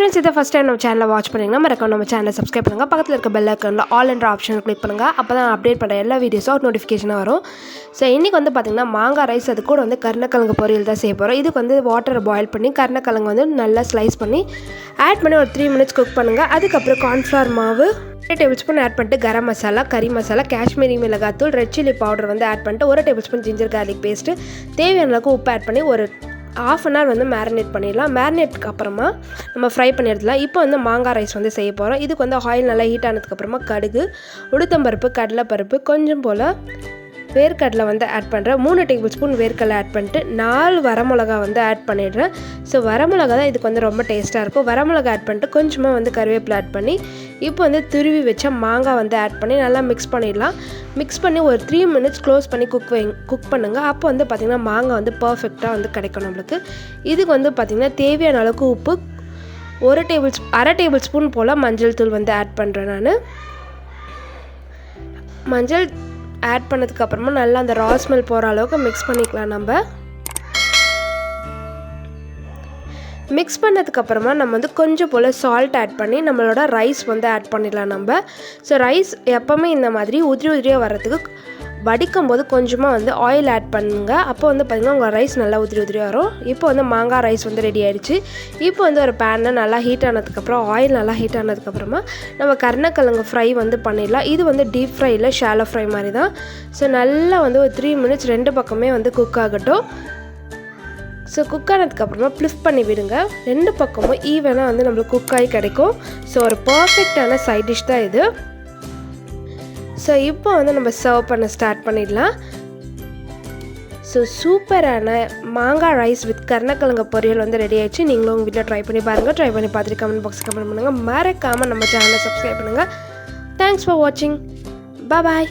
Friends, இதை first time நம்ம சேனலை வாட்ச் பண்ணிங்கன்னா மறக்காம நம்ம சேனலை சப்ஸ்கிரைப் பண்ணுங்கள். பக்கத்தில் இருக்க பெல் ஐக்கானில் ஆல் என்ற ஆப்ஷனை கிளிக் பண்ணுங்கள். அப்போ தான் அப்டேட் பண்ணுற எல்லா வீடியோஸும் நோட்டிஃபிகேஷனாக வரும். ஸோ இன்றைக்கி வந்து பார்த்திங்கன்னா மாங்காய் ரைஸ், அது கூட வந்து கருணக்கிழங்கு பொரியல் தான் செய்ய போகிறோம். இதுக்கு வந்து வாட்டரை பாயில் பண்ணி கருணக்கிழங்கு வந்து நல்லா ஸ்லைஸ் பண்ணி ஆட் பண்ணி ஒரு 3 மினிட்ஸ் குக் பண்ணுங்கள். அதுக்கப்புறம் கார்ன்ஃப்ளவர் மாவு 1 டேபிள் ஸ்பூன் ஆட் பண்ணிட்டு கரம் மசாலா, கறி மசாலா, காஷ்மீரி மிளகாத்தூள், ரெட் சில்லி பவுடர் வந்து ஆட் பண்ணிட்டு 1 table spoon ginger garlic paste, தேவையான அளவுக்கு உப்பு ஆட் பண்ணி ஒரு ½ அன் ஹவர் வந்து மேரினேட் பண்ணிடலாம். மேரினேட்டுக்கு அப்புறமா நம்ம ஃப்ரை பண்ணி எடுத்துலாம். இப்போ வந்து மாங்காய் ரைஸ் வந்து செய்ய போகிறோம். இதுக்கு வந்து ஆயில் நல்லா ஹீட் ஆனதுக்கப்புறமா கடுகு, உளுத்தம்பருப்பு, கடலைப்பருப்பு, கொஞ்சம் போல் வேர்க்கடலை வந்து ஆட் பண்ணுறேன். 3 டேபிள் ஸ்பூன் வேர்க்கடலை ஆட் பண்ணிட்டு 4 வரமிளகா வந்து ஆட் பண்ணிடுறேன். ஸோ வரமிளகா தான் இதுக்கு வந்து ரொம்ப டேஸ்ட்டாக இருக்கும். வரமிளகா ஆட் பண்ணிட்டு கொஞ்சமாக வந்து கருவேப்பிலை ஆட் பண்ணி இப்போ வந்து துருவி வச்ச மாங்காய் வந்து ஆட் பண்ணி நல்லா மிக்ஸ் பண்ணிடலாம். மிக்ஸ் பண்ணி ஒரு 3 மினிட்ஸ் க்ளோஸ் பண்ணி குக் பண்ணுங்கள். அப்போ வந்து பார்த்திங்கன்னா மாங்காய் வந்து பர்ஃபெக்டாக வந்து கிடைக்கும் நம்மளுக்கு. இதுக்கு வந்து பார்த்திங்கன்னா தேவையான அளவுக்கு உப்பு, அரை டேபிள் ஸ்பூன் போல் மஞ்சள் தூள் வந்து ஆட் பண்ணுறேன். நான் மஞ்சள் ஆட் பண்ணதுக்கப்புறமா நல்லா அந்த ரா ஸ்மெல் போகிற அளவுக்கு மிக்ஸ் பண்ணிக்கலாம். மிக்ஸ் பண்ணதுக்கப்புறமா நம்ம வந்து கொஞ்சம் போல் சால்ட் ஆட் பண்ணி நம்மளோட ரைஸ் வந்து ஆட் பண்ணிடலாம். ஸோ ரைஸ் எப்போவுமே இந்த மாதிரி உதிரியாக வர்றதுக்கு வடிக்கும் போது கொஞ்சமாக வந்து ஆயில் ஆட் பண்ணுங்க. அப்போ வந்து பார்த்திங்கன்னா உங்கள் ரைஸ் நல்லா உதிரியாக வரும். இப்போ வந்து மாங்காய் ரைஸ் வந்து ரெடி ஆகிடுச்சு. இப்போ வந்து ஒரு பேனில் நல்லா ஹீட் ஆனதுக்கப்புறம் ஆயில் நல்லா ஹீட் ஆனதுக்கப்புறமா நம்ம கருணக்கிழங்கு ஃப்ரை வந்து பண்ணிடலாம். இது வந்து டீப் ஃப்ரை இல்லை, ஷாலோ ஃப்ரை மாதிரி தான். ஸோ நல்லா வந்து ஒரு 3 மினிட்ஸ் 2 பக்கமே வந்து குக் ஆகட்டும். ஸோ குக் ஆனதுக்கப்புறமா ஃப்ளிப் பண்ணி விடுங்க. 2 பக்கமும் ஈவனாக வந்து நம்மளுக்கு குக் ஆகி கிடைக்கும். ஸோ ஒரு பர்ஃபெக்டான சைட் டிஷ் தான் இது. ஸோ இப்போ வந்து நம்ம சர்வ் பண்ண ஸ்டார்ட் பண்ணிடலாம். ஸோ சூப்பரான மாங்காய் ரைஸ் வித் கருணக்கிழங்கு பொரியல் வந்து ரெடி ஆகிடுச்சு. நீங்களும் உங்கள் வீட்டில் ட்ரை பண்ணி பாருங்கள். ட்ரை பண்ணி பார்த்துட்டு கமெண்ட் பாக்ஸ் கமெண்ட் பண்ணுங்கள். மறக்காமல் நம்ம சேனலை சப்ஸ்கிரைப் பண்ணுங்கள். தேங்க்ஸ் ஃபார் வாட்சிங். பாய்.